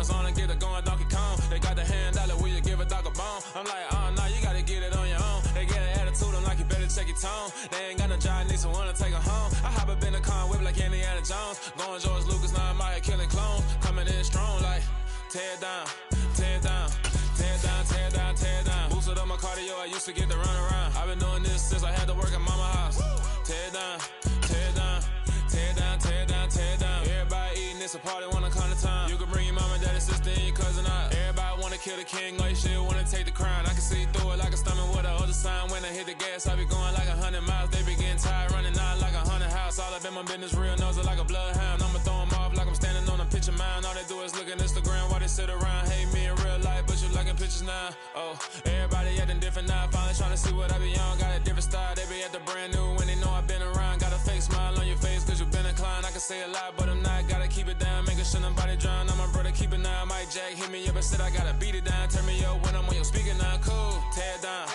cameras on and get it going Donkey Kong. They got the hand dollar, will you give a dog a bone? I'm like, oh no, you gotta get it on your own. They get an attitude, I'm like, you better check your tone. They ain't got no job, need someone to take her home. I hop up in the car, whip like Indiana Jones. Going George Lucas, now I'm out here killing clones. Coming in strong like, tear down, tear down. Tear down, tear down, tear down. Boosted up my cardio, I used to get to run around. I've been doing this since I had to work at mama house. Tear down, tear down, tear down, tear down, tear down. Everybody eating, it's a party, wanna come to time. You can bring your mama, daddy, sister, and your cousin out. Everybody wanna kill the king, like shit, wanna take the crown. I can see through it like a stomach with a other sign. When I hit the gas, I be going like 100 miles. They be getting tired, running out like 100 house. All up in my business, real nose it like a bloodhound. I'ma throw them off like I'm standing on a picture mound. All they do is look at Instagram while they sit around. Hate me in real life, but you liking pictures now. Oh, everybody acting different now. Finally trying to see what I be on. Got a different style, they be at the brand new when they know I've been around. Got a fake smile on your face cause you been inclined. I can say a lot, but I'm not. Gotta keep it down, making sure nobody drown. I'm my brother, keep it now. Mike Jack hit me up and said I gotta beat it down. Turn me up when I'm on your speaker now. Cool, tear down,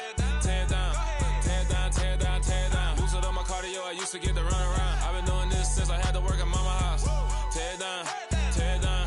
tear down, tear down, tear down, tear down. Boosted up my cardio, I used to get to run around. I've been doing this since I had to work at mama house. Tear down, tear down,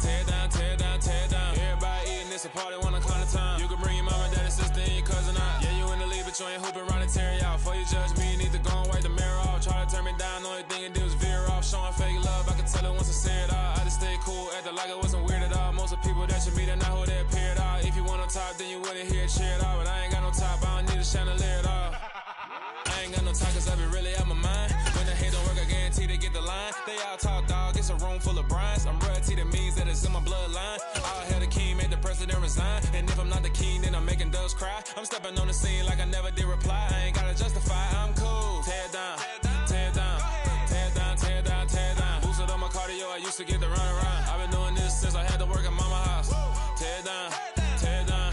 tear down, tear down, tear down. Everybody eating, it's a party, wanna come to time. You can bring your mama, daddy, sister, and your cousin out. Yeah, you in the league, but you ain't hooping around and tearing out. Before you judge me, you need to go and wipe the mirror off. Try to turn me down, only thing it do is veer off. Showing fake love, I can tell it once I see it all. I just stay cool, acting like it wasn't weird at all. Most of the people that you meet are not who they appear at all. If you want on top, then you wouldn't hear it cheer at all. But I ain't got no top, I don't need a chandelier at all. I ain't got no time cause I be really out my mind. When the hate don't work, I guarantee they get the line. They all talk dog, it's a room full of brinds. I'm royalty, that means that it's in my bloodline. All hail the king, made the president resign. And if I'm not the king, then I'm making doves cry. I'm stepping on the scene like I never did reply. I ain't gotta justify, I'm cool. Tear down, tear down, tear down, tear down, tear down. Boosted up my cardio, I used to get to run around. I've been doing this since I had to work at mama house. Tear down, tear down,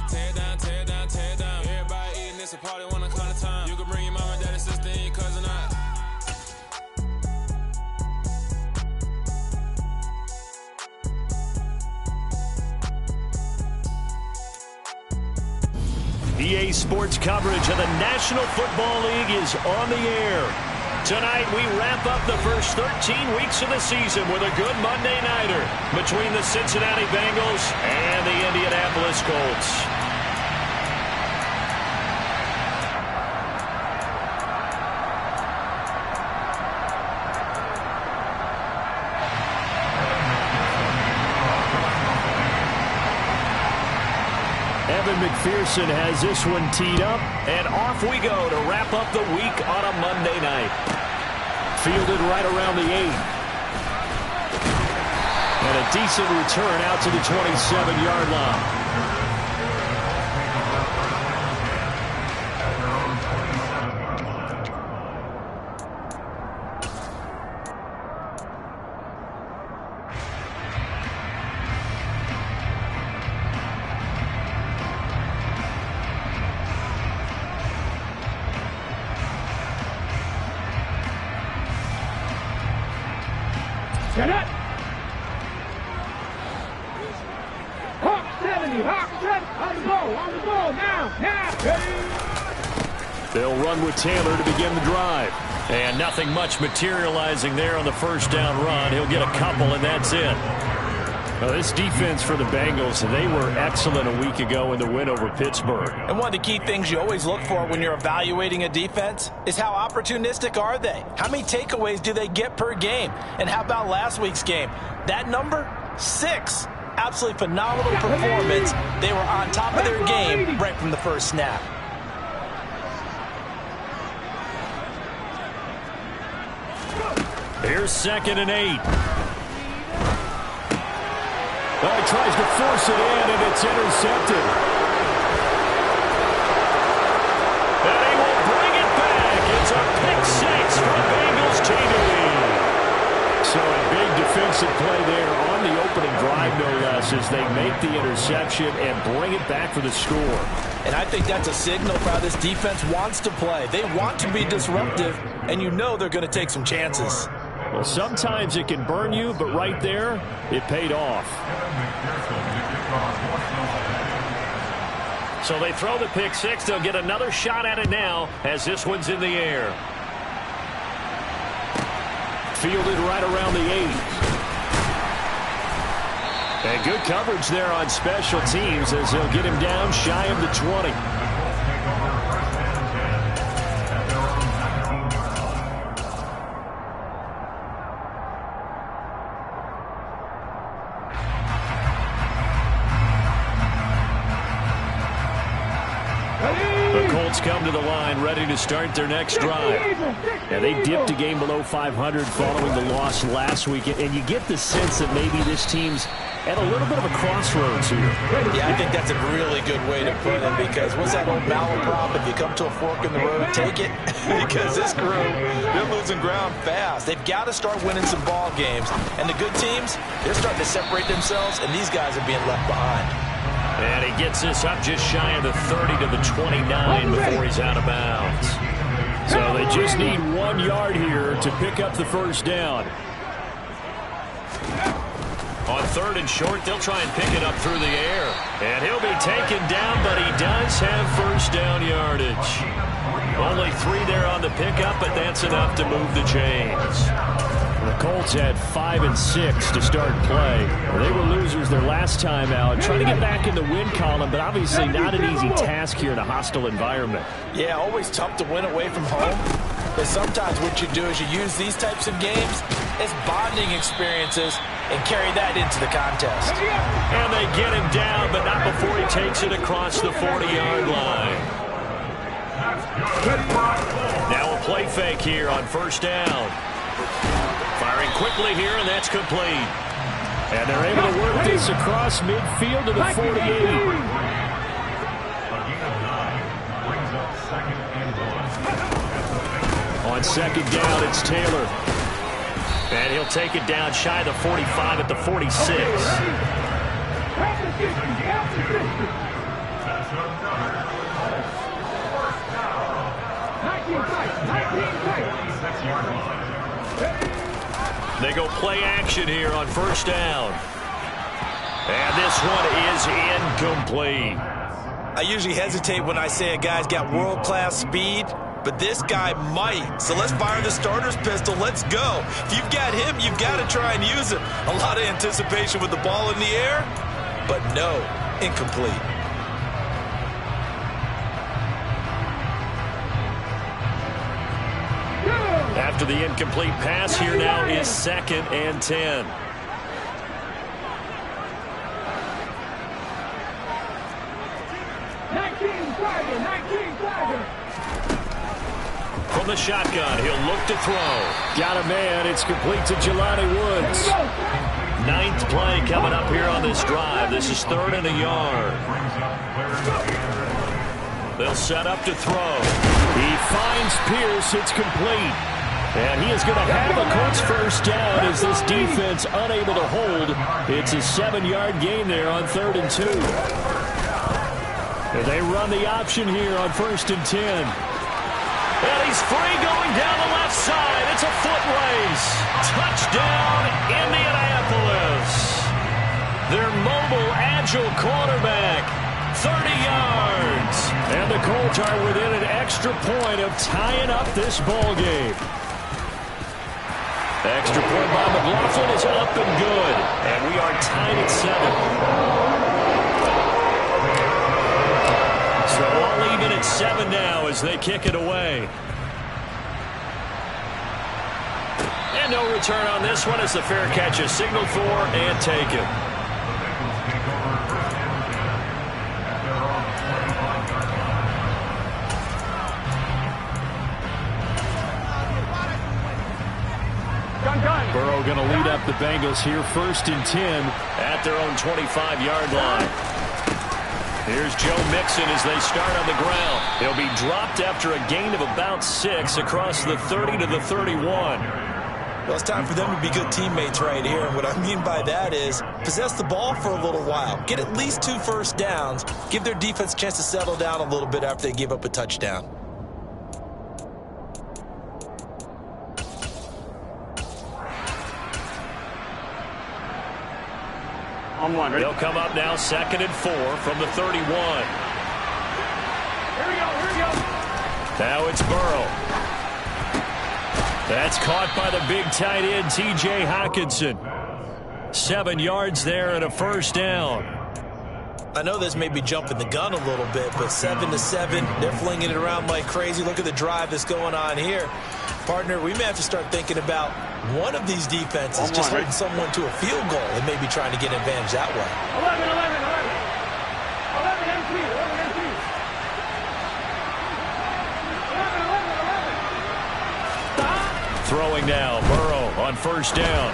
tear down, tear down, tear down. Everybody eating, it's a party, wanna come to time. You can bring your mama, daddy, sister, and your cousin out. EA Sports coverage of the National Football League is on the air. Tonight, we wrap up the first 13 weeks of the season with a good Monday nighter between the Cincinnati Bengals and the Indianapolis Colts. McPherson has this one teed up, and off we go to wrap up the week on a Monday night. Fielded right around the 8. And a decent return out to the 27-yard line. Get it! Hawk 70, Hawk 7, on the ball, now, ready! They'll run with Taylor to begin the drive. And nothing much materializing there on the first down run. He'll get a couple, and that's it. Well, this defense for the Bengals, they were excellent a week ago in the win over Pittsburgh. And one of the key things you always look for when you're evaluating a defense is how opportunistic are they? How many takeaways do they get per game? And how about last week's game? That number, 6. Absolutely phenomenal performance. They were on top of their game right from the first snap. Here's 2nd and 8. Well, he tries to force it in, and it's intercepted. And he will bring it back. It's a pick 6 from Bengals TV. So a big defensive play there on the opening drive, no less, as they make the interception and bring it back for the score. And I think that's a signal for how this defense wants to play. They want to be disruptive, and you know they're going to take some chances. Well, sometimes it can burn you, but right there, it paid off. So they throw the pick 6. They'll get another shot at it now as this one's in the air. Fielded right around the 8. And good coverage there on special teams as they'll get him down shy of the 20. The Colts come to the line ready to start their next drive. Now, they dipped a game below 500 following the loss last week, and you get the sense that maybe this team's at a little bit of a crossroads here. Yeah, I think that's a really good way to put it, because what's that old malaprop? If you come to a fork in the road, take it. Because this crew, they're losing ground fast. They've got to start winning some ball games. And the good teams, they're starting to separate themselves, and these guys are being left behind. And he gets this up just shy of the 30 to the 29 before he's out of bounds. So they just need 1 yard here to pick up the first down. On 3rd and short, they'll try and pick it up through the air. And he'll be taken down, but he does have first down yardage. Only 3 there on the pickup, but that's enough to move the chains. The Colts had 5 and 6 to start play. They were losers their last time out, trying to get back in the win column, but obviously not an easy task here in a hostile environment. Yeah, always tough to win away from home. But sometimes what you do is you use these types of games as bonding experiences and carry that into the contest. And they get him down, but not before he takes it across the 40-yard line. Now a play fake here on first down. Firing quickly here, and that's complete. And they're able to work this across midfield to the 48. On second down, it's Taylor. And he'll take it down shy of the 45 at the 46. They go play action here on first down. And this one is incomplete. I usually hesitate when I say a guy's got world-class speed, but this guy might. So let's fire the starter's pistol. Let's go. If you've got him, you've got to try and use him. A lot of anticipation with the ball in the air, but no, incomplete. After the incomplete pass, here now is 2nd and 10. From the shotgun, he'll look to throw. Got a man. It's complete to Jelani Woods. 9th play coming up here on this drive. This is 3rd and a yard. They'll set up to throw. He finds Pierce. It's complete. And he is going to have a Colts first down as this defense unable to hold. It's a 7-yard gain there on 3rd and 2. And they run the option here on 1st and 10. And he's free going down the left side. It's a foot race. Touchdown, Indianapolis. Their mobile, agile quarterback, 30 yards. And the Colts are within an extra point of tying up this ball game. Extra point by McLaughlin is up and good. And we are tied at 7. So all even at 7 now as they kick it away. And no return on this one as the fair catch is signaled for and taken. Burrow going to lead up the Bengals here, 1st and 10 at their own 25-yard line. Here's Joe Mixon as they start on the ground. He'll be dropped after a gain of about 6 across the 30 to the 31. Well, it's time for them to be good teammates right here. And what I mean by that is possess the ball for a little while. Get at least 2 first downs. Give their defense a chance to settle down a little bit after they give up a touchdown. They'll come up now 2nd and 4 from the 31. Here we go. Now it's Burrow. That's caught by the big tight end, T.J. Hockenson. 7 yards there and a first down. I know this may be jumping the gun a little bit, but 7-7, they're flinging it around like crazy. Look at the drive that's going on here. Partner, we may have to start thinking about one of these defenses just holding someone to a field goal and maybe trying to get an advantage that way. 11, Throwing now, Burrow on first down.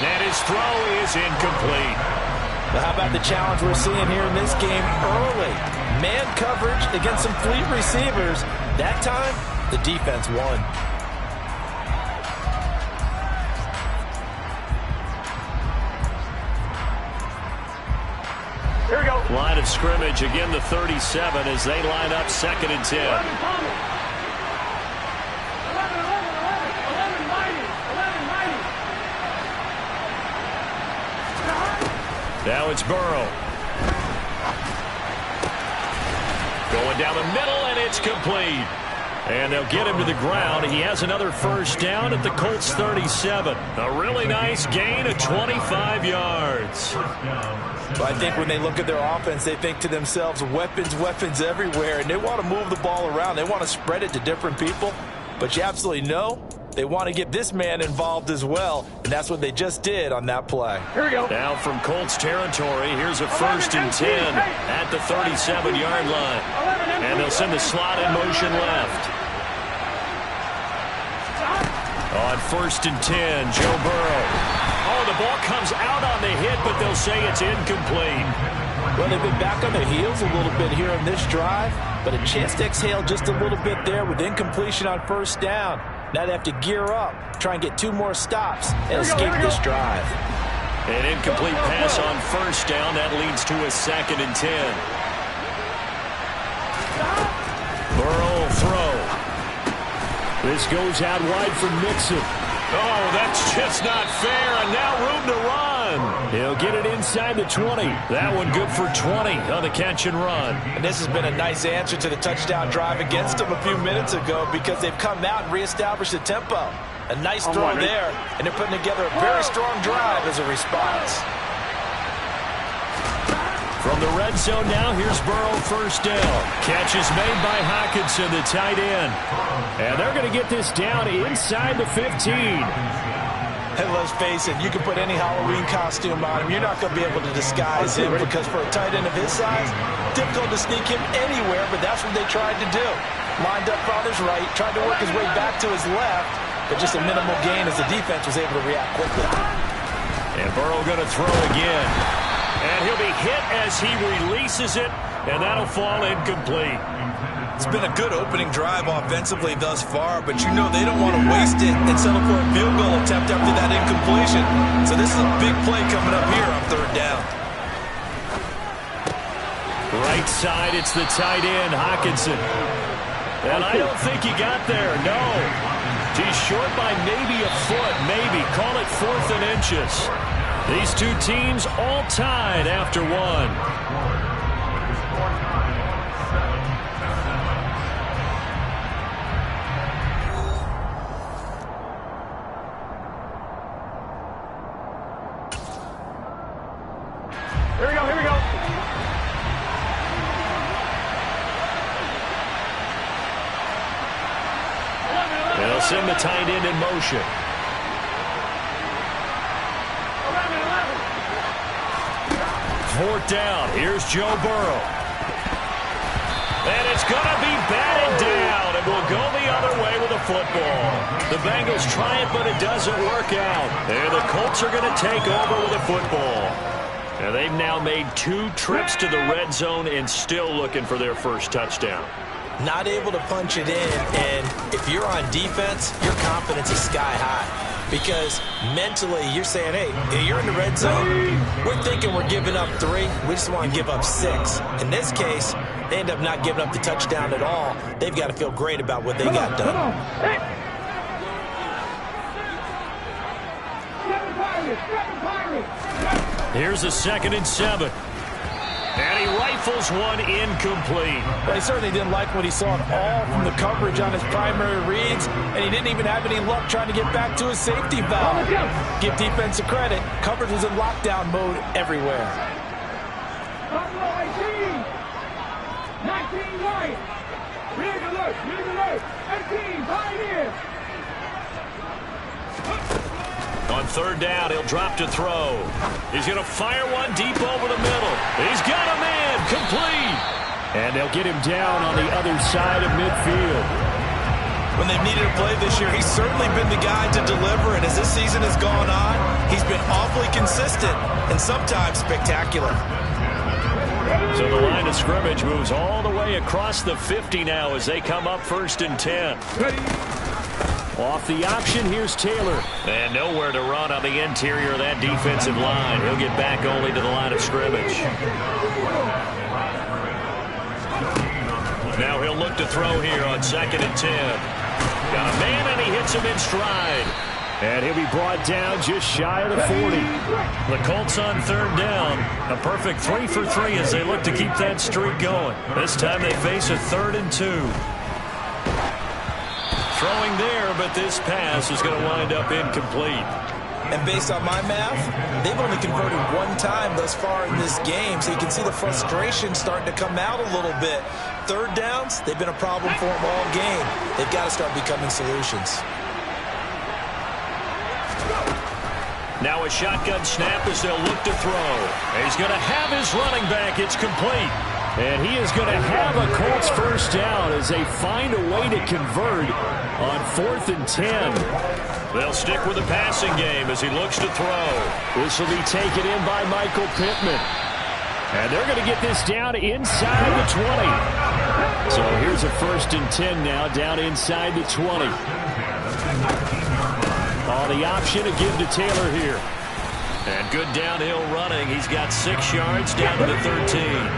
And his throw is incomplete. But how about the challenge we're seeing here in this game early? Man coverage against some fleet receivers. That time, the defense won. Here we go. Line of scrimmage, again the 37 as they line up 2nd and 10. 11, Now it's Burrow. Going down the middle, and it's complete. And they'll get him to the ground. He has another first down at the Colts 37. A really nice gain of 25 yards. But I think when they look at their offense, they think to themselves, weapons, weapons everywhere. And they want to move the ball around. They want to spread it to different people. But you absolutely know they want to get this man involved as well. And that's what they just did on that play. Here we go. Now from Colts territory, here's a 1st and 10 at the 37-yard line. And they'll send the slot in motion left. On 1st and 10, Joe Burrow. Oh, the ball comes out on the hit, but they'll say it's incomplete. Well, they've been back on their heels a little bit here on this drive, but a chance to exhale just a little bit there with incompletion on first down. Now they have to gear up, try and get 2 more stops, and escape this drive. An incomplete pass on first down. That leads to a 2nd and 10. Burrow will throw. This goes out wide for Mixon. Oh, that's just not fair, and now room to run. He'll get it inside the 20. That one good for 20 on the catch and run. And this has been a nice answer to the touchdown drive against them a few minutes ago because they've come out and reestablished the tempo. A nice throw there, and they're putting together a very strong drive as a response. From the red zone now, here's Burrow first down. Catch is made by Hockenson, the tight end. And they're going to get this down inside the 15. And let's face it, you can put any Halloween costume on him. You're not going to be able to disguise him because for a tight end of his size, difficult to sneak him anywhere, but that's what they tried to do. Lined up on his right, tried to work his way back to his left, but just a minimal gain as the defense was able to react quickly. And Burrow going to throw again. And he'll be hit as he releases it, and that'll fall incomplete. It's been a good opening drive offensively thus far, but you know they don't want to waste it and settle for a field goal attempt after that incompletion. So this is a big play coming up here on 3rd down. Right side, it's the tight end, Hockenson. And I don't think he got there, no. He's short by maybe a foot, maybe. Call it 4th and inches. These two teams all tied after 1. Here we go, here we go. They'll send the tight end in motion. 4th down. Here's Joe Burrow. And it's going to be batted down. It will go the other way with the football. The Bengals try it, but it doesn't work out. And the Colts are going to take over with the football. And they've now made 2 trips to the red zone and still looking for their first touchdown. Not able to punch it in, and if you're on defense, your confidence is sky high. Because mentally, you're saying, hey, you're in the red zone. We're thinking we're giving up 3. We just want to give up 6. In this case, they end up not giving up the touchdown at all. They've got to feel great about what they got done. Here's a 2nd and 7. And he rifles one incomplete. Well, he certainly didn't like what he saw at all from the coverage on his primary reads, and he didn't even have any luck trying to get back to his safety valve. Give defense a credit. Coverage was in lockdown mode everywhere. 19 right. Big alert, 18, right here. On third down, he'll drop to throw. He's going to fire one deep over the middle. He's got a man, complete. And they'll get him down on the other side of midfield. When they've needed a play this year, he's certainly been the guy to deliver, and as this season has gone on, he's been awfully consistent and sometimes spectacular. So the line of scrimmage moves all the way across the 50 now as they come up 1st and 10. Off the option, here's Taylor. And nowhere to run on the interior of that defensive line. He'll get back only to the line of scrimmage. Now he'll look to throw here on 2nd and 10. Got a man, and he hits him in stride. And he'll be brought down just shy of the 40. The Colts on 3rd down. A perfect 3 for 3 as they look to keep that streak going. This time they face a 3rd and 2. Throwing there, but this pass is going to wind up incomplete. And based on my math, they've only converted one time thus far in this game, so you can see the frustration starting to come out a little bit. 3rd downs, they've been a problem for them all game. They've got to start becoming solutions. Now a shotgun snap as they'll look to throw. He's going to have his running back. It's complete. And he is going to have a Colts 1st down as they find a way to convert on 4th and 10. They'll stick with the passing game as he looks to throw. This will be taken in by Michael Pittman. And they're going to get this down inside the 20. So here's a 1st and 10 now down inside the 20. On the option to give to Taylor here. And good downhill running. He's got 6 yards down to the 13.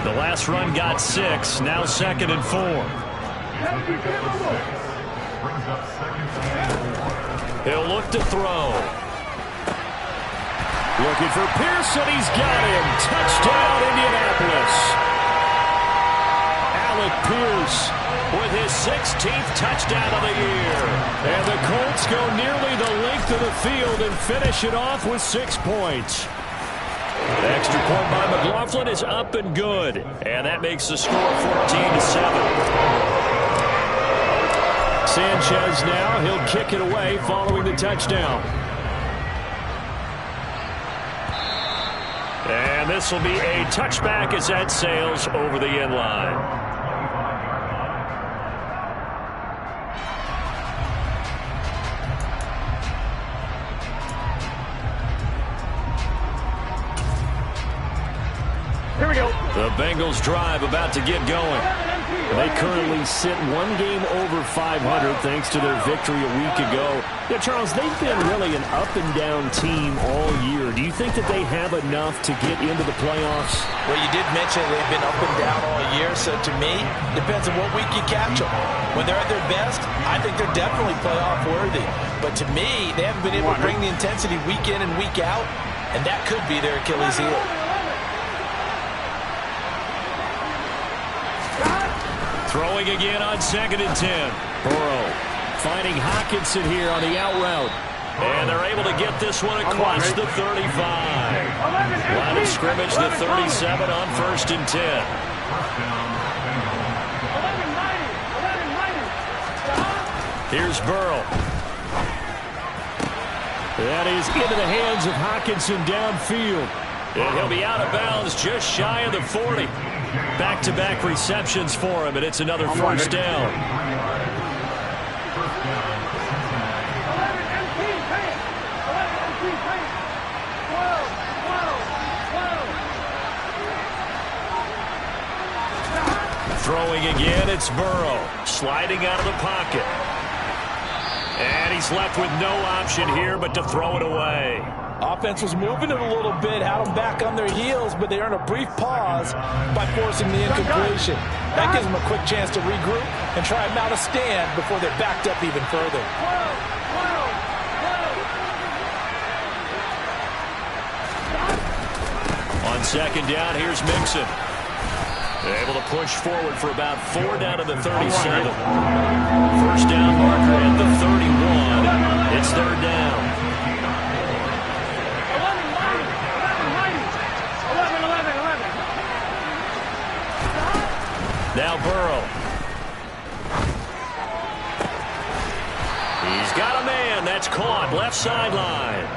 The last run got 6. Now 2nd and 4. He'll look to throw. Looking for Pearson. He's got him. Touchdown, Indianapolis. Alec Pierce with his 16th touchdown of the year. And the Colts go nearly the length of the field and finish it off with 6 points. The extra point by McLaughlin is up and good. And that makes the score 14-7. Sanchez now, he'll kick it away following the touchdown. And this will be a touchback as that sails over the end line. Here we go. The Bengals drive about to get going. They currently sit 1 game over 500 thanks to their victory a week ago. Yeah, Charles, they've been really an up-and-down team all year. Do you think that they have enough to get into the playoffs? Well, you did mention they've been up and down all year, so to me, depends on what week you catch them. When they're at their best, I think they're definitely playoff worthy. But to me, they haven't been able to bring the intensity week in and week out, and that could be their Achilles heel. Throwing again on 2nd and 10. Burrow finding Hockenson here on the out route. And they're able to get this one across the 35. Line of scrimmage, the 37 on 1st and 10. Here's Burrow. That is into the hands of Hockenson downfield. And he'll be out of bounds just shy of the 40. Back-to-back receptions for him, and it's another 1st down. Throwing again, it's Burrow. Sliding out of the pocket. And he's left with no option here but to throw it away. Offense was moving it a little bit, had them back on their heels, but they earned a brief pause by forcing the incompletion. That gives them a quick chance to regroup and try and mount a stand before they're backed up even further. On On second down, here's Mixon. Able to push forward for about 4 down to the 37. First down marker at the 31. It's third down. 11. Now Burrow. He's got a man. That's caught. Left sideline.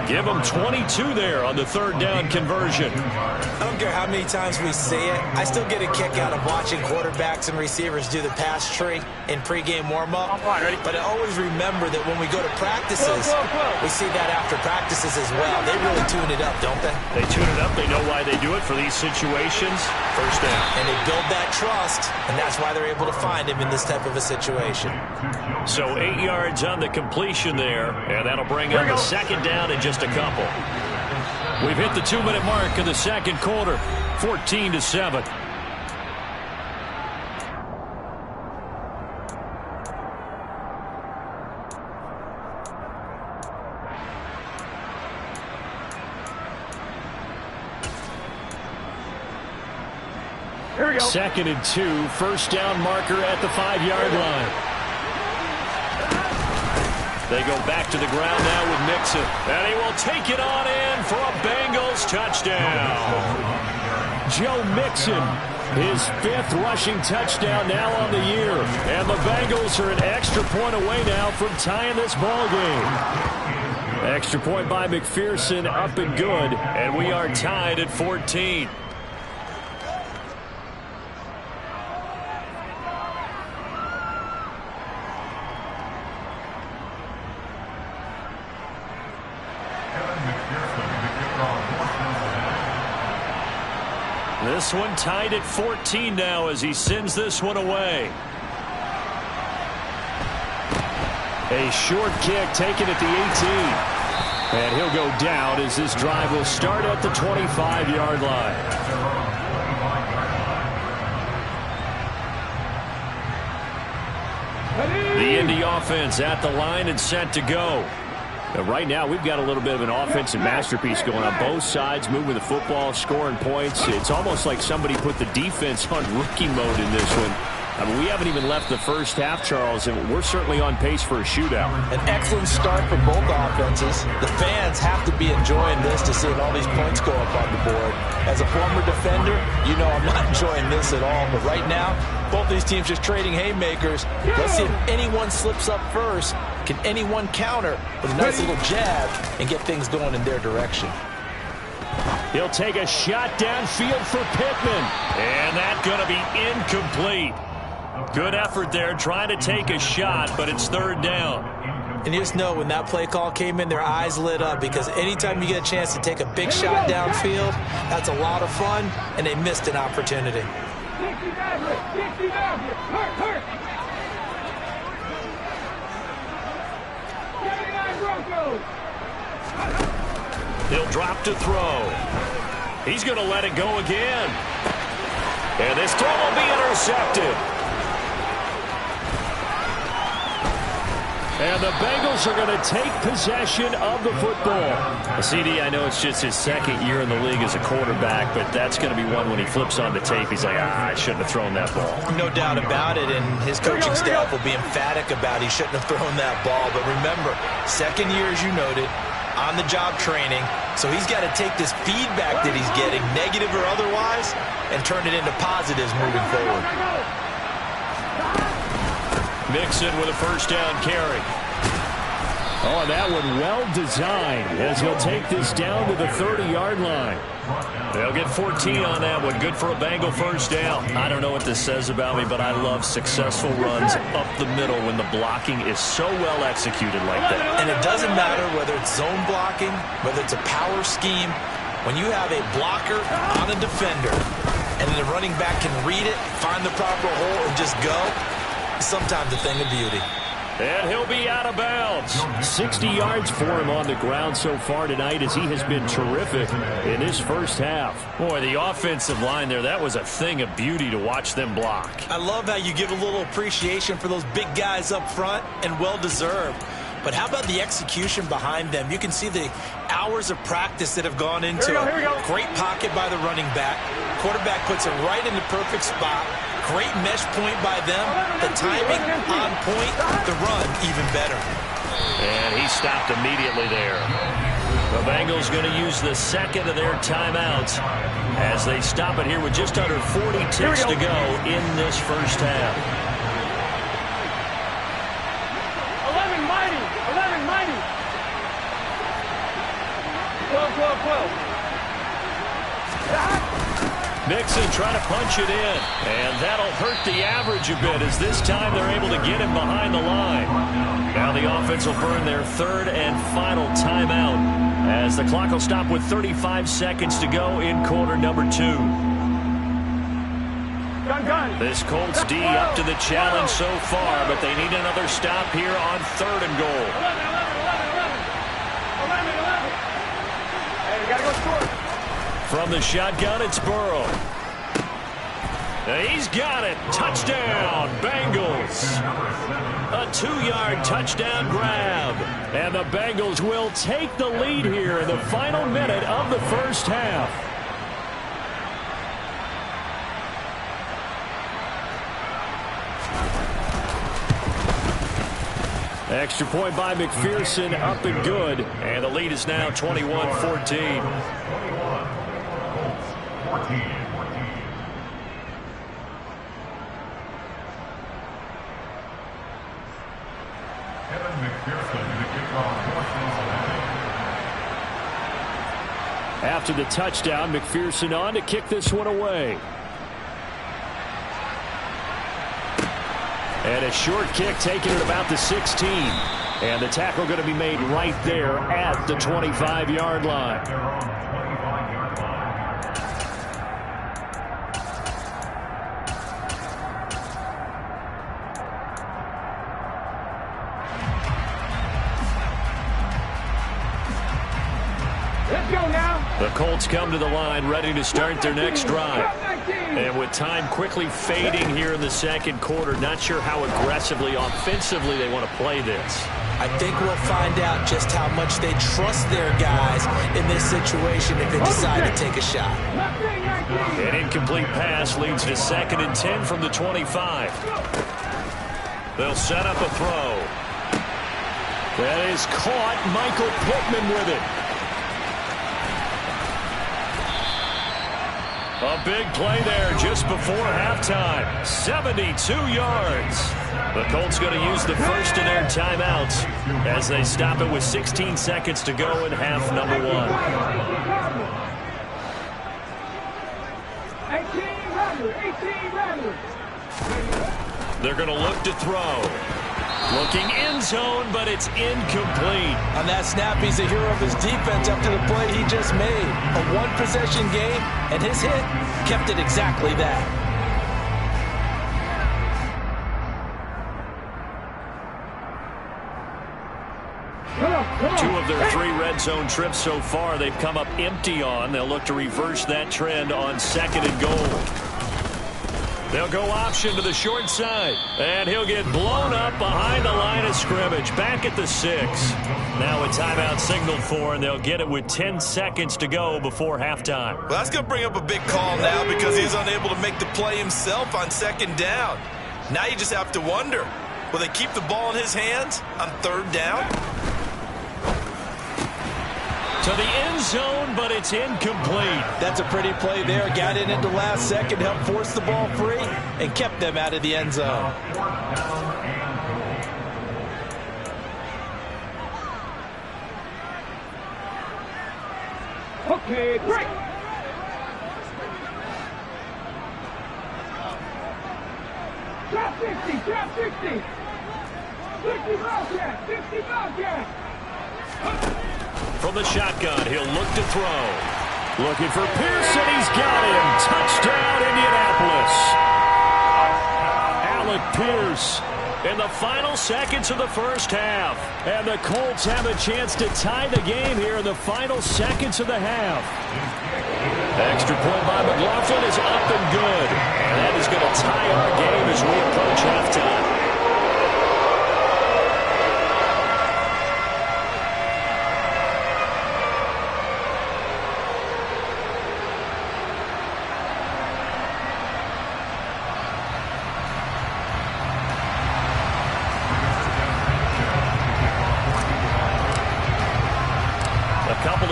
Give him 22 there on the third down conversion. I don't care how many times we see it. I still get a kick out of watching quarterbacks and receivers do the pass tree in pregame warm-up. But I always remember that when we go to practices, we see that after practices as well. They really tune it up, don't they? They tune it up. They know why they do it for these situations. First down. And they build that trust, and that's why they're able to find him in this type of a situation. So 8 yards on the completion there, and that'll bring up the second down in just a couple. We've hit the 2-minute mark in the second quarter, 14-7. Here we go. 2nd and 2, first down marker at the 5-yard line. They go back to the ground now with Mixon. And he will take it on in for a Bengals touchdown. Joe Mixon, his 5th rushing touchdown now on the year. And the Bengals are an extra point away now from tying this ball game. Extra point by McPherson, up and good. And we are tied at 14. This one tied at 14 now as he sends this one away. A short kick taken at the 18. And he'll go down as this drive will start at the 25-yard line. The Indy offense at the line and set to go. Right now, we've got a little bit of an offensive masterpiece going on both sides, moving the football, scoring points. It's almost like somebody put the defense on rookie mode in this one. I mean, we haven't even left the first half, Charles, and we're certainly on pace for a shootout. An excellent start for both offenses. The fans have to be enjoying this to see all these points go up on the board. As a former defender, you know I'm not enjoying this at all. But right now, both these teams just trading haymakers. Let's see if anyone slips up first. Can anyone counter with a nice little jab and get things going in their direction? He'll take a shot downfield for Pittman. And that's going to be incomplete. Good effort there trying to take a shot, but it's third down. And you just know when that play call came in, their eyes lit up because anytime you get a chance to take a big shot downfield, that's a lot of fun, and they missed an opportunity. He'll drop to throw. He's going to let it go again. And this throw will be intercepted. And the Bengals are going to take possession of the football. CD, I know it's just his second year in the league as a quarterback, but that's going to be one when he flips on the tape. He's like, I shouldn't have thrown that ball. No doubt about it, and his coaching staff will be emphatic about he shouldn't have thrown that ball. But remember, second year, as you noted, on-the-job training, so he's got to take this feedback that he's getting, negative or otherwise, and turn it into positives moving forward. Mixon with a first down carry. Oh, and that one well designed as he'll take this down to the 30-yard line. They'll get 14 on that one. Good for a Bengal first down. I don't know what this says about me, but I love successful runs up the middle when the blocking is so well executed like that. And it doesn't matter whether it's zone blocking, whether it's a power scheme. When you have a blocker on a defender and the running back can read it, find the proper hole, and just go, sometimes a thing of beauty. And he'll be out of bounds. 60 yards for him on the ground so far tonight as he has been terrific in his first half. Boy, the offensive line there, that was a thing of beauty to watch them block. I love how you give a little appreciation for those big guys up front, and well-deserved. but how about the execution behind them? You can see the hours of practice that have gone into it. Great pocket by the running back. Quarterback puts it right in the perfect spot. Great mesh point by them. The timing on point. The run even better. And he stopped immediately there. The Bengals going to use the second of their timeouts as they stop it here with just under 40 ticks to go in this first half. 11 mighty. 11 mighty. 12, 12, 12. Mixon trying to punch it in, and that'll hurt the average a bit as this time they're able to get him behind the line. Now the offense will burn their third and final timeout as the clock will stop with 35 seconds to go in quarter number 2. This Colts D up to the challenge so far, but they need another stop here on third and goal. 11. Hey, we got to go short. From the shotgun, it's Burrow. He's got it. Touchdown, Bengals. A 2-yard touchdown grab. And the Bengals will take the lead here in the final minute of the first half. Extra point by McPherson, up and good. And the lead is now 21-14. After the touchdown, McPherson on to kick this one away. And a short kick taken at about the 16. And the tackle going to be made right there at the 25-yard line. The Colts come to the line ready to start their next drive. And with time quickly fading here in the second quarter, not sure how aggressively, offensively they want to play this. I think we'll find out just how much they trust their guys in this situation if they decide to take a shot. An incomplete pass leads to 2nd and 10 from the 25. They'll set up a throw. That is caught. Michael Pittman with it. A big play there just before halftime. 72 yards. The Colts going to use the first of their timeouts as they stop it with 16 seconds to go in half number 1. 18 They're going to look to throw. Looking end zone, but it's incomplete. On that snap, he's a hero of his defense up to the play he just made. A one-possession game, and his hit kept it exactly that. Two of their 3 red zone trips so far they've come up empty on. They'll look to reverse that trend on 2nd and goal. They'll go option to the short side. And he'll get blown up behind the line of scrimmage. Back at the 6. Now a timeout signaled for, and they'll get it with 10 seconds to go before halftime. Well, that's going to bring up a big call now because he's unable to make the play himself on 2nd down. Now you just have to wonder, will they keep the ball in his hands on 3rd down? To the end zone, but it's incomplete. That's a pretty play there. Got in at the last second, helped force the ball free, and kept them out of the end zone. Okay, break. Drop 60, drop 60. 60 Bobcat, 60 Bobcat. From the shotgun, he'll look to throw. Looking for Pearson. He's got him. Touchdown, Indianapolis. Alec Pierce in the final seconds of the first half. And the Colts have a chance to tie the game here in the final seconds of the half. Extra point by McLaughlin is up and good. And that is going to tie our game as we approach halftime.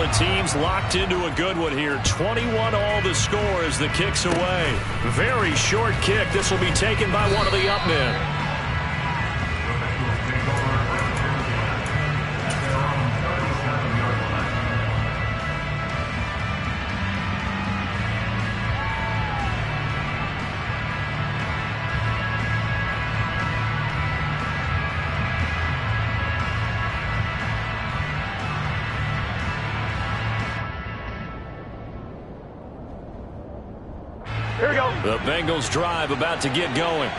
the team's locked into a good one here. 21 all the score as the kick's away. Very short kick. This will be taken by one of the up men. Here we go. The Bengals drive about to get going.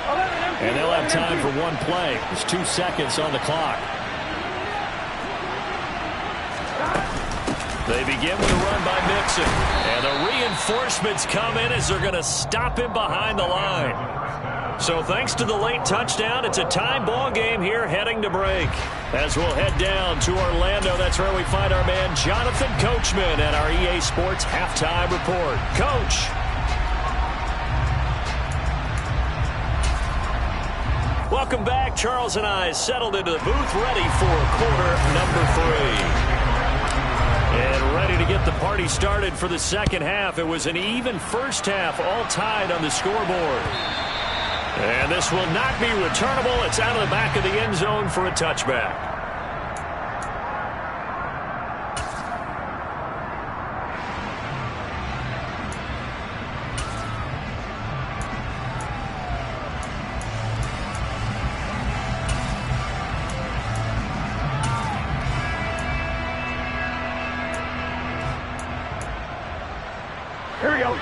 And they'll have time for one play. There's 2 seconds on the clock. They begin with a run by Mixon. And the reinforcements come in as they're going to stop him behind the line. So thanks to the late touchdown, it's a tie ball game here heading to break. As we'll head down to Orlando, that's where we find our man Jonathan Coachman at our EA Sports Halftime Report. Coach. Welcome back. Charles and I settled into the booth, ready for quarter number 3. And ready to get the party started for the second half. It was an even first half, all tied on the scoreboard. And this will not be returnable. It's out of the back of the end zone for a touchback.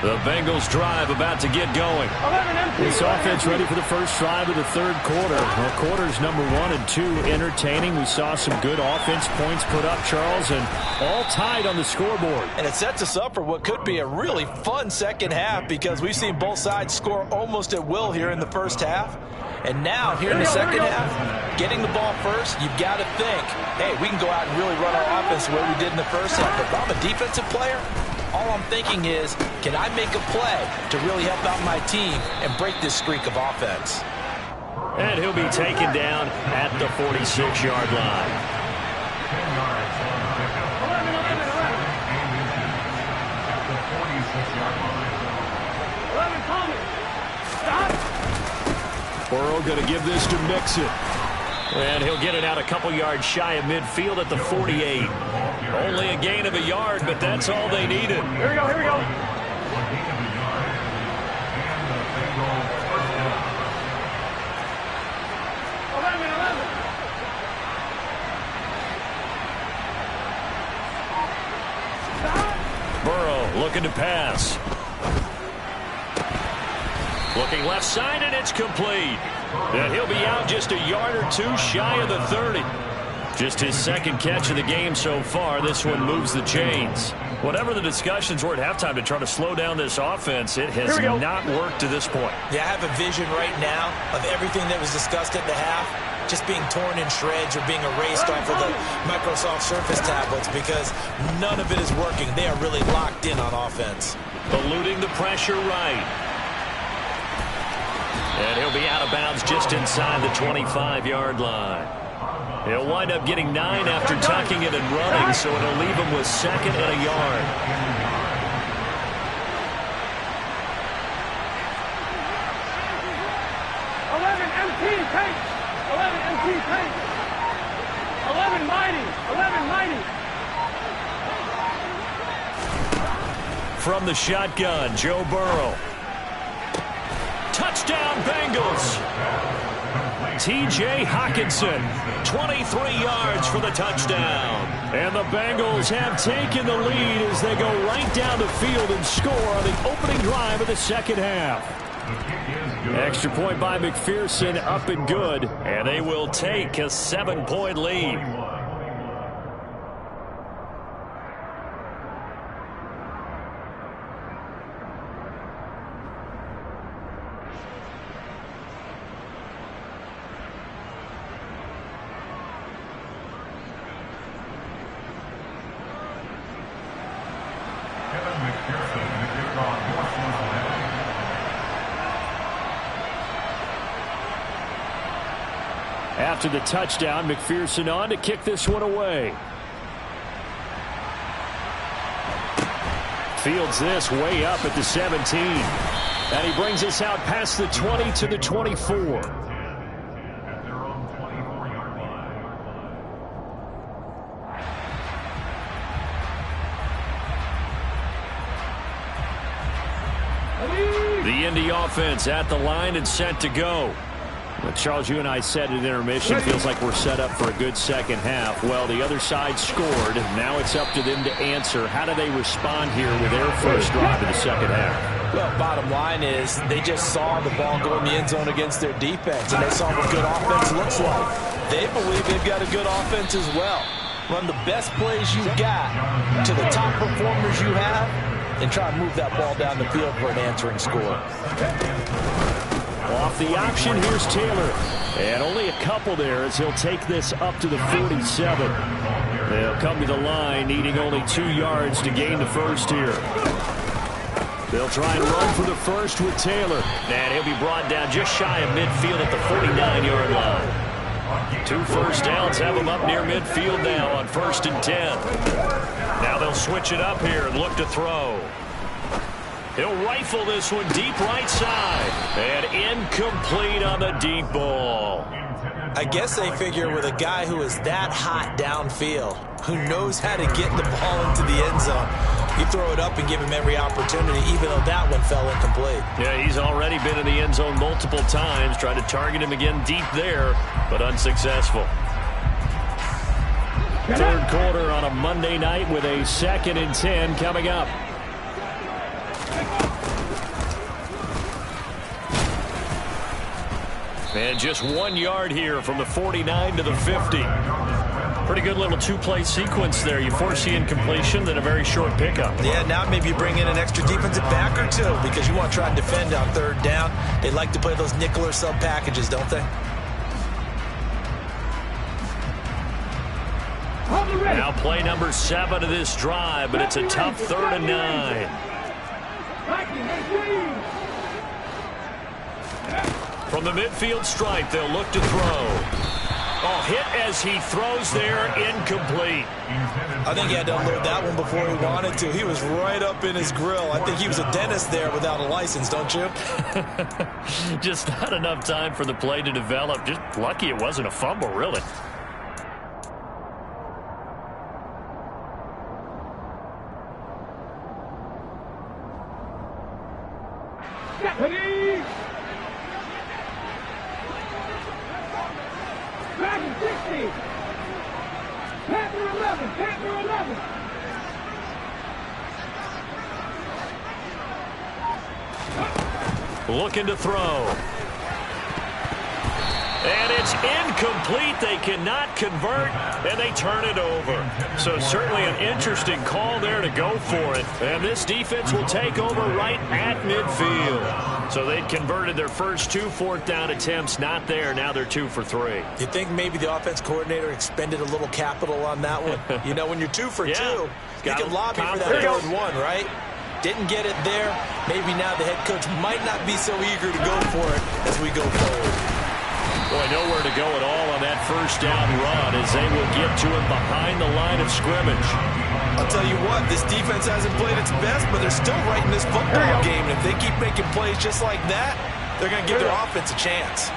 The Bengals drive about to get going. This offense ready for the first drive of the third quarter. Well, quarters number 1 and 2 entertaining. We saw some good offense points put up, Charles, and all tied on the scoreboard. And it sets us up for what could be a really fun second half because we've seen both sides score almost at will here in the first half. And now, here in the second half, getting the ball first, you've got to think, hey, we can go out and really run our offense the way we did in the first half. But if I'm a defensive player, all I'm thinking is, can I make a play to really help out my team and break this streak of offense? And he'll be taken down at the 46-yard line. 11 coming. Stop. Burrow going to give this to Mixon. And he'll get it out a couple yards shy of midfield at the 48. Only a gain of a yard, but that's all they needed. Here we go, here we go. Burrow looking to pass. Looking left side, and it's complete. And he'll be out just a yard or 2 shy of the 30. Just his second catch of the game so far. This one moves the chains. Whatever the discussions were at halftime to try to slow down this offense, it has not worked to this point. Yeah, I have a vision right now of everything that was discussed at the half just being torn in shreds or being erased off of the Microsoft Surface tablets because none of it is working. They are really locked in on offense. Eluding the pressure right. And he'll be out of bounds just inside the 25-yard line. He'll wind up getting 9 after tucking it and running, so it'll leave him with 2nd and a yard. 11 MT tanks. 11 MT tanks. 11 mighty. 11 mighty. From the shotgun, Joe Burrow. Touchdown, Bengals. T.J. Hockenson, 23 yards for the touchdown. And the Bengals have taken the lead as they go right down the field and score on the opening drive of the second half. Extra point by McPherson, up and good. And they will take a 7-point lead. After the touchdown, McPherson on to kick this one away. Fields this way up at the 17. And he brings us out past the 20 to the 24. The Indy offense at the line and set to go. Well, Charles, you and I said at intermission, feels like we're set up for a good second half. Well, the other side scored. Now it's up to them to answer. How do they respond here with their first drive of the second half? Well, bottom line is they just saw the ball go in the end zone against their defense, and they saw what good offense looks like. They believe they've got a good offense as well. Run the best plays you got to the top performers you have, and try to move that ball down the field for an answering score. Off the option, here's Taylor. And only a couple there as he'll take this up to the 47. They'll come to the line, needing only 2 yards to gain the first here. They'll try and run for the first with Taylor. And he'll be brought down just shy of midfield at the 49-yard line. 2 first downs have him up near midfield now on 1st and 10. Now they'll switch it up here and look to throw. He'll rifle this one deep right side. And incomplete on the deep ball. I guess they figure with a guy who is that hot downfield, who knows how to get the ball into the end zone, you throw it up and give him every opportunity, even though that one fell incomplete. Yeah, he's already been in the end zone multiple times. Tried to target him again deep there, but unsuccessful. 3rd quarter on a Monday night with a 2nd and 10 coming up. And just 1 yard here from the 49 to the 50. Pretty good little 2-play sequence there. You force the incompletion, then a very short pickup. Yeah, now maybe you bring in an extra defensive back or two because you want to try and defend on 3rd down. They like to play those nickel or sub packages, don't they? Now play number 7 of this drive, but it's a tough 3rd and 9. From the midfield stripe, they'll look to throw. Oh, hit as he throws there, incomplete. I think he had to unload that one before he wanted to. He was right up in his grill. I think he was a dentist there without a license, don't you? Just not enough time for the play to develop. Just lucky it wasn't a fumble, really. Looking to throw. And it's incomplete. They cannot convert, and they turn it over. So certainly an interesting call there to go for it. And this defense will take over right at midfield. So they'd converted their first 2 4th down attempts. Not there. Now they're 2 for 3. You think maybe the offense coordinator expended a little capital on that one? You know, when you're 2 for 2, you can lobby for that 3rd one, right? Didn't get it there. Maybe now the head coach might not be so eager to go for it as we go forward. Boy, nowhere to go at all on that 1st down run as they will get to him behind the line of scrimmage. I'll tell you what, this defense hasn't played its best, but they're still right in this football game. And if they keep making plays just like that, they're going to give their offense a chance.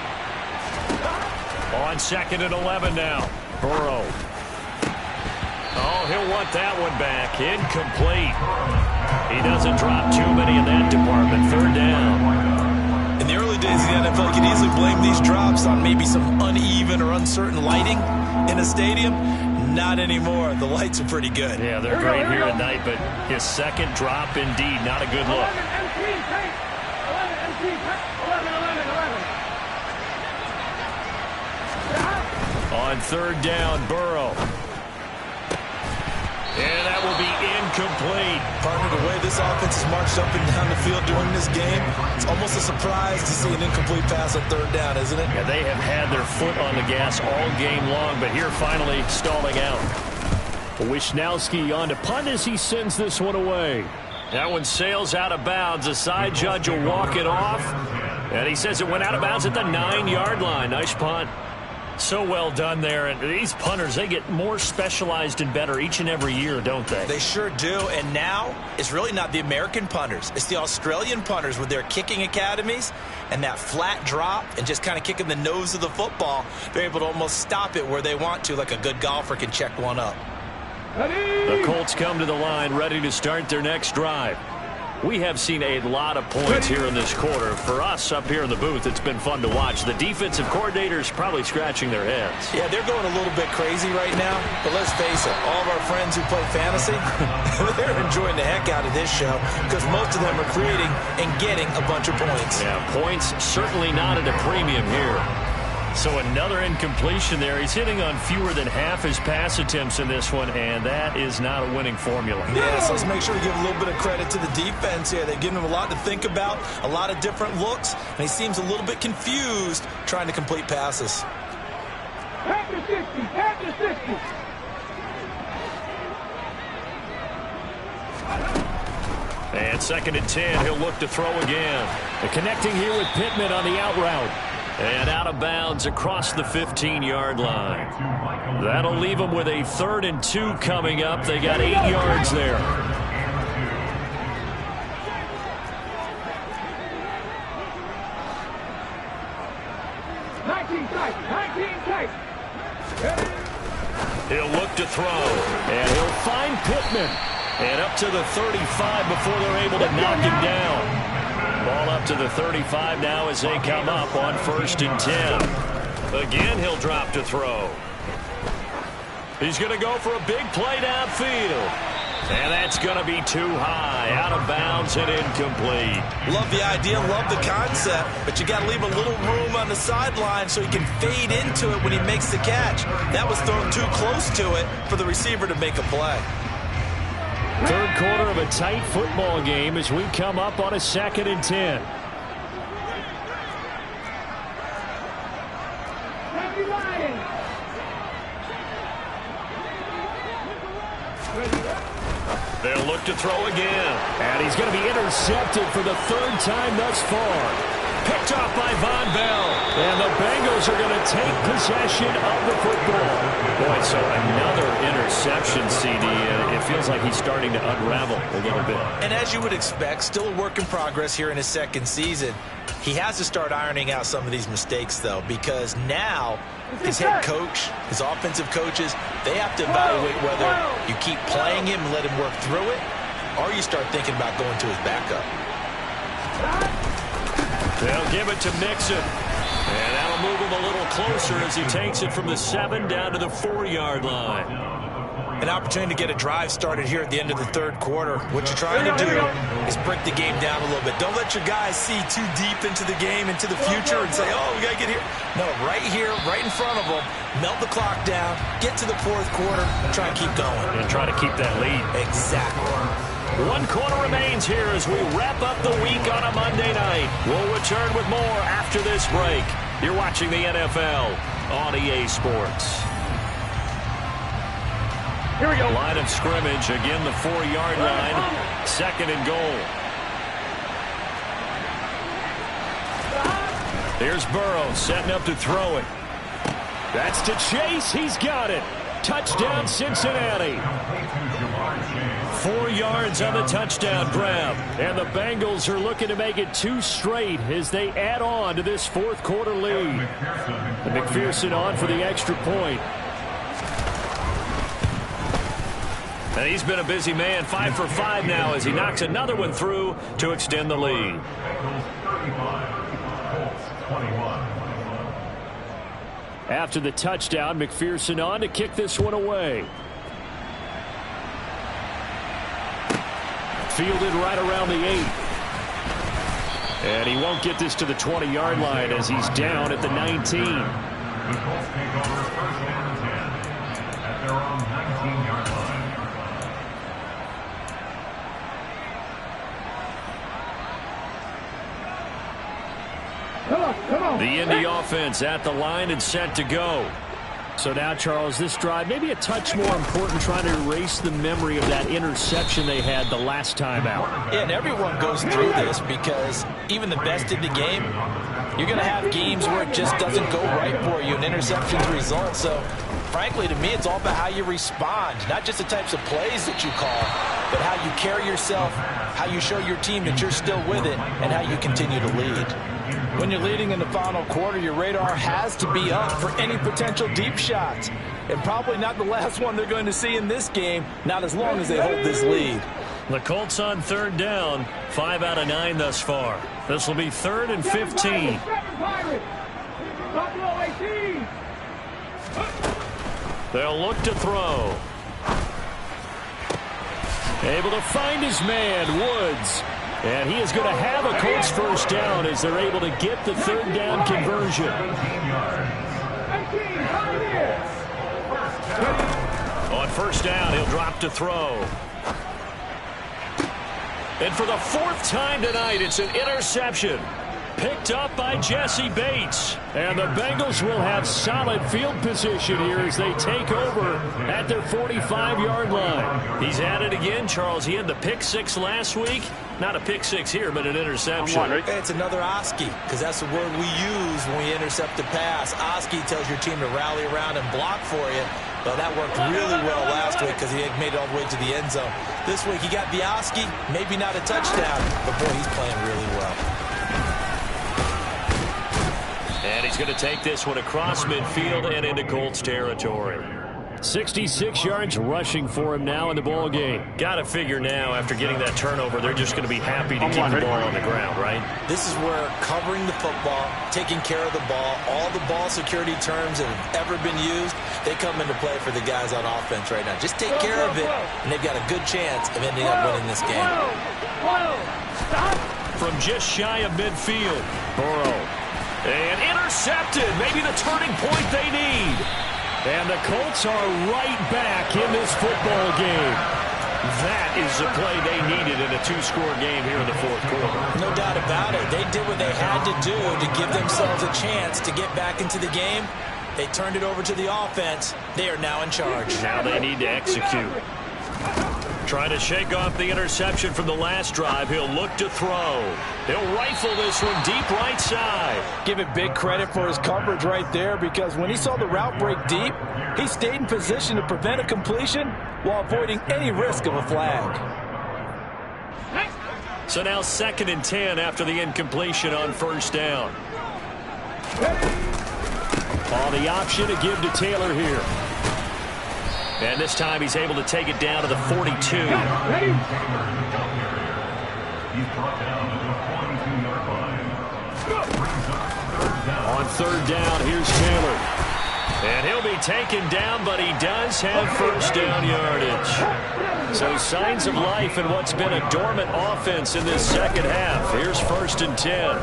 On 2nd and 11 now. Burrow. Oh, he'll want that one back. Incomplete. He doesn't drop too many in that department. 3rd down. In the early days of the NFL, you could easily blame these drops on maybe some uneven or uncertain lighting in a stadium. Not anymore. The lights are pretty good. Yeah, they're great here at night, but his 2nd drop, indeed, not a good look. 11. On 3rd down, Burrow. And that will be incomplete. Partner, the way this offense has marched up and down the field during this game, it's almost a surprise to see an incomplete pass on 3rd down, isn't it? Yeah, they have had their foot on the gas all game long, but here finally stalling out. Wisnowski on to punt as he sends this one away. That one sails out of bounds. The side judge will walk it off. And he says it went out of bounds at the 9-yard line. Nice punt. So well done there. And these punters, they get more specialized and better each and every year, don't they? They sure do. And now it's really not the American punters. It's the Australian punters with their kicking academies and that flat drop and just kind of kicking the nose of the football. They're able to almost stop it where they want to, like a good golfer can check one up. The Colts come to the line ready to start their next drive. We have seen a lot of points here in this quarter. For us up here in the booth, it's been fun to watch. The defensive coordinators probably scratching their heads. Yeah, they're going a little bit crazy right now. But let's face it, all of our friends who play fantasy, they're enjoying the heck out of this show because most of them are creating and getting a bunch of points. Yeah, points certainly not at a premium here. So another incompletion there. He's hitting on fewer than half his pass attempts in this one, and that is not a winning formula. Yeah, so let's make sure we give a little bit of credit to the defense here. They've given him a lot to think about, a lot of different looks, and he seems a little bit confused trying to complete passes. Pack to 60, pack to 60. And 2nd and 10, he'll look to throw again. And connecting here with Pittman on the out route. And out of bounds across the 15-yard line. That'll leave them with a 3rd and 2 coming up. They got 8 yards there. He'll look to throw. And he'll find Pittman. And up to the 35 before they're able to knock him down. Ball up to the 35 now as they come up on 1st and 10. Again, he'll drop to throw. He's going to go for a big play downfield. And that's going to be too high, out of bounds and incomplete. Love the idea, love the concept, but you got to leave a little room on the sideline so he can fade into it when he makes the catch. That was thrown too close to it for the receiver to make a play. 3rd quarter of a tight football game as we come up on a 2nd and 10. They'll look to throw again. And he's going to be intercepted for the 3rd time thus far. Picked off by Von Bell. And the Bengals are going to take possession of the football. Boy, so another interception, CD. And it feels like he's starting to unravel a little bit. And as you would expect, still a work in progress here in his 2nd season. He has to start ironing out some of these mistakes, though, because now his head coach, his offensive coaches, they have to evaluate whether you keep playing him and let him work through it, or you start thinking about going to his backup. They'll give it to Mixon. And that'll move him a little closer as he takes it from the 7 down to the 4-yard line. An opportunity to get a drive started here at the end of the 3rd quarter. What you're trying to do is break the game down a little bit. Don't let your guys see too deep into the game, into the future, and say, oh, we got to get here. No, right here, right in front of them, melt the clock down, get to the 4th quarter, and try and keep going. And try to keep that lead. Exactly. 1 quarter remains here as we wrap up the week on a Monday night. We'll return with more after this break. You're watching the NFL on EA Sports. Here we go. Line of scrimmage, again the 4-yard line, 2nd and goal. Here's Burrow setting up to throw it. That's to Chase. He's got it. Touchdown, Cincinnati. 4 yards on the touchdown grab. And the Bengals are looking to make it 2 straight as they add on to this 4th quarter lead. And McPherson on for the extra point. And he's been a busy man, 5 for 5 now as he knocks another one through to extend the lead. After the touchdown, McPherson on to kick this one away. Fielded right around the 8. And he won't get this to the 20-yard line as he's down at the 19. At their own 19-yard line. The Indy offense at the line and set to go. So now, Charles, this drive maybe a touch more important, trying to erase the memory of that interception they had the last time out. Yeah, and everyone goes through this because even the best in the game, You're going to have games where it just doesn't go right for you, and interceptions result. So, frankly, to me, it's all about how you respond, not just the types of plays that you call, but how you carry yourself, how you show your team that you're still with it, and how you continue to lead. When you're leading in the final quarter, your radar has to be up for any potential deep shots. And probably not the last one they're going to see in this game, not as long as they hold this lead. The Colts on third down, 5 out of 9 thus far. This will be 3rd and 15. They'll look to throw. Able to find his man, Woods. And he is going to have a Colts first down as they're able to get the third down conversion. On first down, he'll drop to throw. And for the 4th time tonight, it's an interception. Picked up by Jesse Bates. And the Bengals will have solid field position here as they take over at their 45-yard line. He's at it again, Charles. He had the pick 6 last week. Not a pick 6 here, but an interception. It's another Oski, because that's the word we use when we intercept a pass. Oski tells your team to rally around and block for you. Well, that worked really well last week because he had made it all the way to the end zone. This week he got the Oski, maybe not a touchdown, but boy, he's playing really well. And he's going to take this one across midfield and into Colts territory. 66 yards rushing for him now in the ball game. Got to figure now after getting that turnover, they're just going to be happy to keep the ball on the ground, right? This is where covering the football, taking care of the ball, all the ball security terms that have ever been used, they come into play for the guys on offense right now. Just take care of it, and they've got a good chance of ending up winning this game. From just shy of midfield, Burrow. And intercepted, maybe the turning point they need. And the Colts are right back in this football game. That is the play they needed in a 2-score game here in the 4th quarter. No doubt about it. They did what they had to do to give themselves a chance to get back into the game. They turned it over to the offense. They are now in charge. Now they need to execute. Trying to shake off the interception from the last drive. He'll look to throw. He'll rifle this one deep right side. Give it big credit for his coverage right there, because when he saw the route break deep, he stayed in position to prevent a completion while avoiding any risk of a flag. So now 2nd and 10 after the incompletion on first down. On the option to give to Taylor here. And this time he's able to take it down to the 42. On third down, here's Taylor. And he'll be taken down, but he does have first down yardage. So signs of life in what's been a dormant offense in this second half. Here's 1st and 10.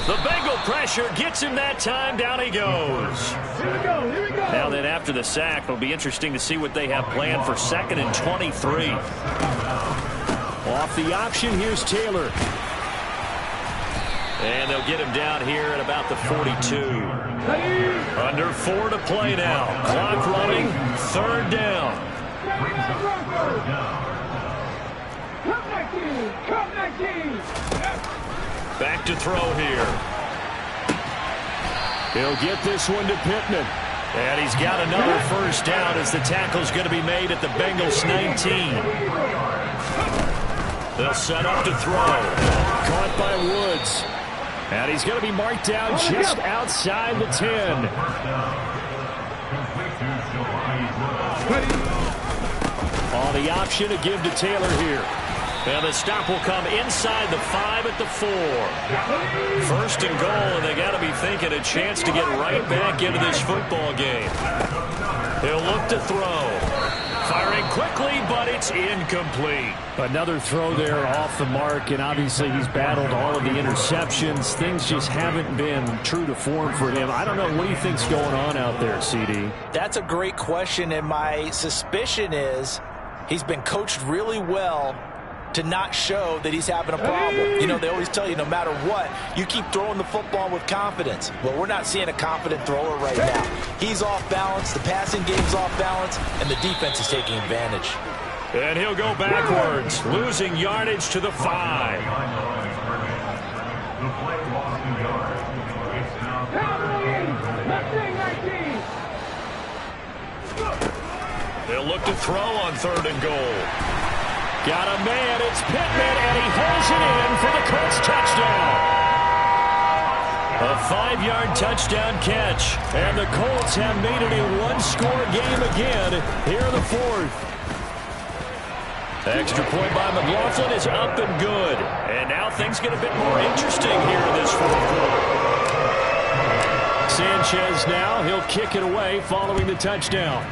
The Bengal pressure gets him that time. Down he goes. Here we go. Now then, after the sack, it'll be interesting to see what they have planned for 2nd and 23. Off the option, here's Taylor. And they'll get him down here at about the 42. Under 4 to play now. Clock running, 3rd down. Back to throw here. He'll get this one to Pittman. And he's got another first down as the tackle's going to be made at the Bengals 19. They'll set up to throw. Caught by Woods. And he's going to be marked down just outside the 10. On the option to give to Taylor here. And the stop will come inside the 5 at the 4. 1st and goal, and they got to be thinking a chance to get right back into this football game. He'll look to throw. Firing quickly, but it's incomplete. Another throw there off the mark, and obviously he's battled all of the interceptions. Things just haven't been true to form for him. I don't know what he thinks going on out there, CD. That's a great question, and my suspicion is he's been coached really well to not show that he's having a problem. You know, they always tell you no matter what, you keep throwing the football with confidence. Well, we're not seeing a confident thrower right now. He's off balance, the passing game's off balance, and the defense is taking advantage. And he'll go backwards, losing yardage to the 5. They'll look to throw on 3rd and goal. Got a man. It's Pittman, and he holds it in for the Colts touchdown. A 5-yard touchdown catch. And the Colts have made it a one-score game again here in the 4th. Extra point by McLaughlin is up and good. And now things get a bit more interesting here in this 4th quarter. Sanchez now, he'll kick it away following the touchdown.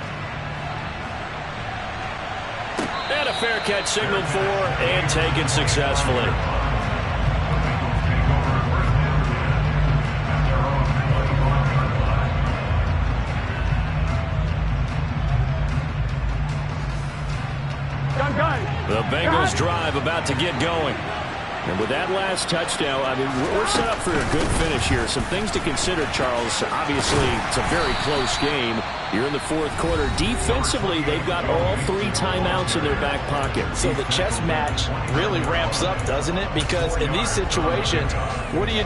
And a fair catch signaled for and taken successfully. The Bengals drive about to get going. And with that last touchdown, I mean, we're set up for a good finish here. Some things to consider, Charles. Obviously, it's a very close game. You're in the 4th quarter. Defensively, they've got all 3 timeouts in their back pocket. So the chess match really ramps up, doesn't it? Because in these situations, what do?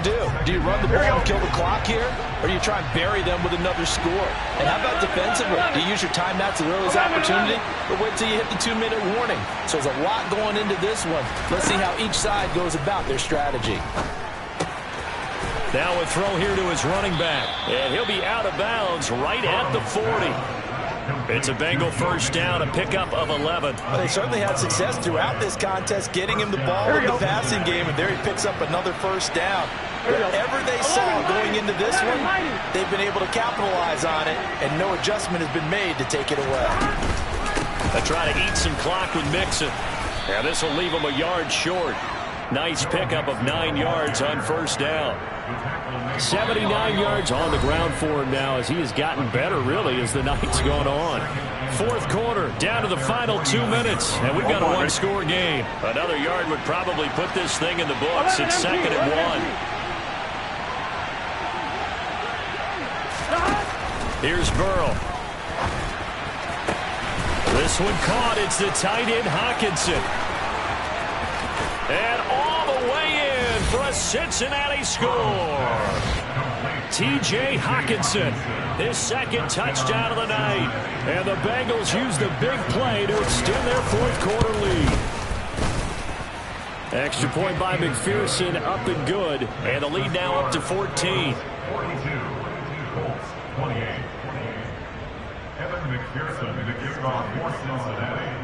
Do you run the ball and kill the clock here? Or do you try and bury them with another score? And how about defensively? Do you use your timeouts at the earliest opportunity? Or wait till you hit the 2-minute warning? So there's a lot going into this one. Let's see how each side goes about their strategy. Now a throw here to his running back. And he'll be out of bounds right at the 40. It's a Bengal first down, a pickup of 11. Well, they certainly had success throughout this contest getting him the ball in the passing game, and there he picks up another first down. Whatever they saw going into this one, they've been able to capitalize on it, and no adjustment has been made to take it away. They try to eat some clock with Mixon. Now this will leave him a yard short. Nice pickup of 9 yards on first down. 79 yards on the ground for him now as he has gotten better, really, as the night's gone on. 4th quarter, down to the final 2 minutes, and we've got a one-score game. Another yard would probably put this thing in the books. It's 2nd and 1. Here's Burrow. This one caught. It's the tight end, Hockenson. And all the way in for a Cincinnati score. T.J. Hockenson, his 2nd touchdown of the night. And the Bengals use the big play to extend their 4th quarter lead. Extra point by McPherson, up and good. And the lead now up to 14.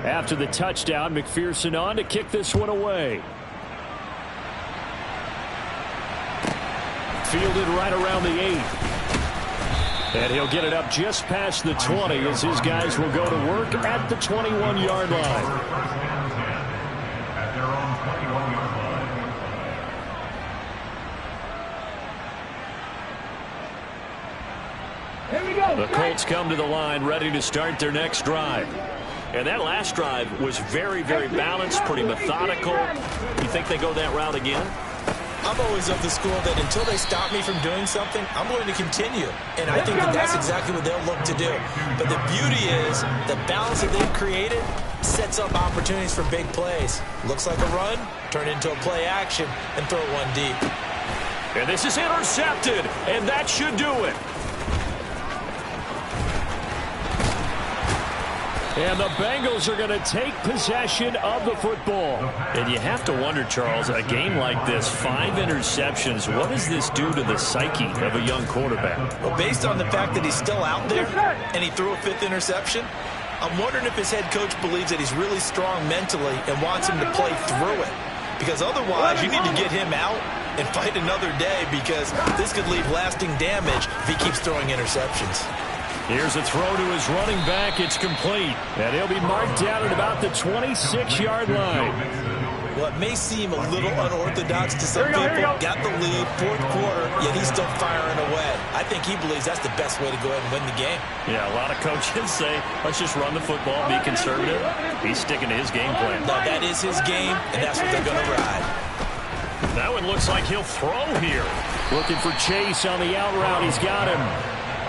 After the touchdown, McPherson on to kick this one away. Fielded right around the 8. And he'll get it up just past the 20 as his guys will go to work at the 21-yard line. The Colts come to the line ready to start their next drive. And that last drive was very, very balanced, pretty methodical. You think they go that route again? I'm always of the school that until they stop me from doing something, I'm going to continue. And I think that that's exactly what they'll look to do. But the beauty is the balance that they've created sets up opportunities for big plays. Looks like a run, turn it into a play action, and throw one deep. And this is intercepted, and that should do it. And the Bengals are going to take possession of the football. And you have to wonder, Charles, a game like this, 5 interceptions, what does this do to the psyche of a young quarterback? Well, based on the fact that he's still out there and he threw a 5th interception, I'm wondering if his head coach believes that he's really strong mentally and wants him to play through it. Because otherwise, you need to get him out and fight another day, because this could leave lasting damage if he keeps throwing interceptions. Here's a throw to his running back. It's complete. And he'll be marked down at about the 26-yard line. Well, it may seem a little unorthodox to some people. Got the lead, 4th quarter, yet he's still firing away. I think he believes that's the best way to go ahead and win the game. Yeah, a lot of coaches say, let's just run the football, be conservative. He's sticking to his game plan. No, that is his game, and that's what they're going to ride. That one looks like he'll throw here. Looking for Chase on the out route. He's got him.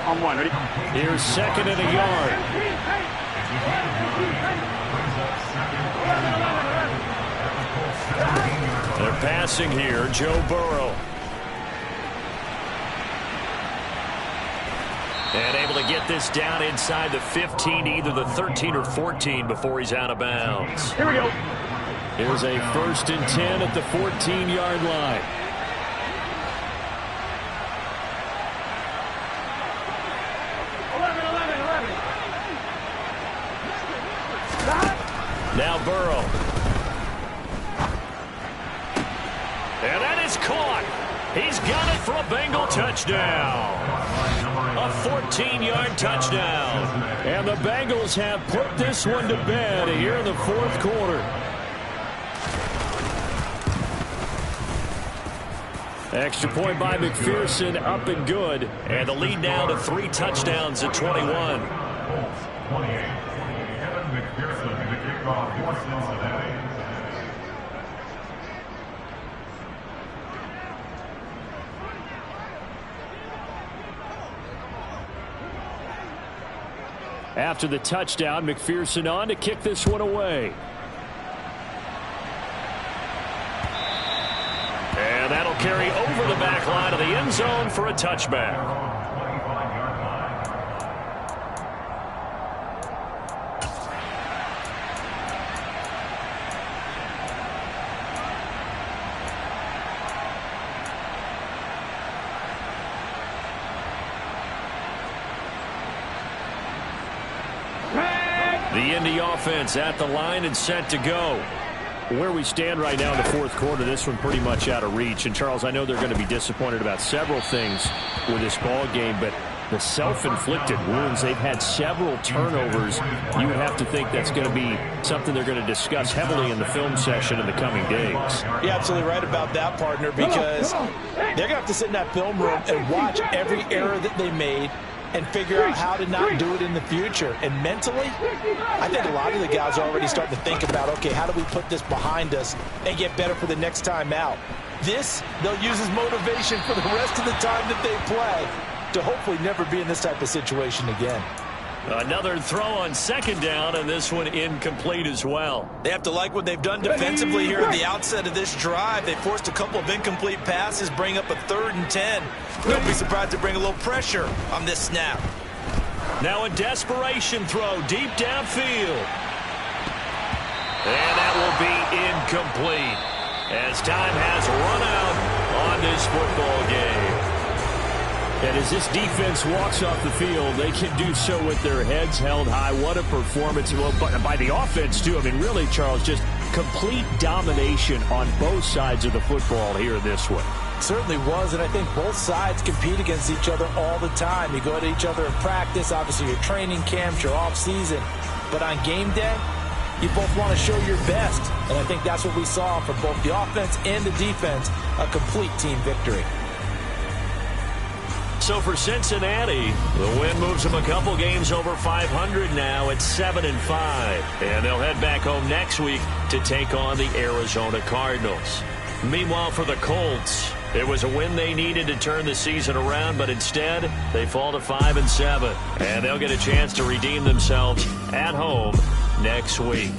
On one, ready? Here's 2nd and a yard. They're passing here. Joe Burrow. And able to get this down inside the 15, either the 13 or 14 before he's out of bounds. Here we go. Here's a 1st and 10 at the 14-yard line. 11. Now Burrow. And that is caught. He's got it for a Bengal touchdown. A 14-yard touchdown. And the Bengals have put this one to bed here in the 4th quarter. Extra point by McPherson, up and good. And the lead now to 3 touchdowns at 21. 28. Evan McPherson, the kickoff for Cincinnati. After the touchdown, McPherson on to kick this one away. And that'll carry over the back line of the end zone for a touchback. The Indy offense at the line and set to go. Where we stand right now in the 4th quarter, this one pretty much out of reach. And, Charles, I know they're going to be disappointed about several things with this ball game, but the self-inflicted wounds, they've had several turnovers. You would have to think that's going to be something they're going to discuss heavily in the film session in the coming days. You're absolutely right about that, partner, because they're going to have to sit in that film room and watch every error that they made and figure out how to not do it in the future. And mentally, I think a lot of the guys are already starting to think about, okay, how do we put this behind us and get better for the next time out? This, they'll use as motivation for the rest of the time that they play to hopefully never be in this type of situation again. Another throw on 2nd down, and this one incomplete as well. They have to like what they've done defensively here at the outset of this drive. They forced a couple of incomplete passes, bring up a 3rd and 10. Don't be surprised to bring a little pressure on this snap. Now a desperation throw deep downfield. And that will be incomplete as time has run out on this football game. And as this defense walks off the field, they can do so with their heads held high. What a performance. Well, by the offense, too. I mean, really, Charles, just complete domination on both sides of the football here in this one. Certainly was, and I think both sides compete against each other all the time. You go to each other in practice, obviously your training camps, your off-season. But on game day, you both want to show your best. And I think that's what we saw from both the offense and the defense, a complete team victory. So for Cincinnati, the win moves them a couple games over 500 now at 7-5. And they'll head back home next week to take on the Arizona Cardinals. Meanwhile, for the Colts, it was a win they needed to turn the season around, but instead they fall to 5-7. And they'll get a chance to redeem themselves at home next week.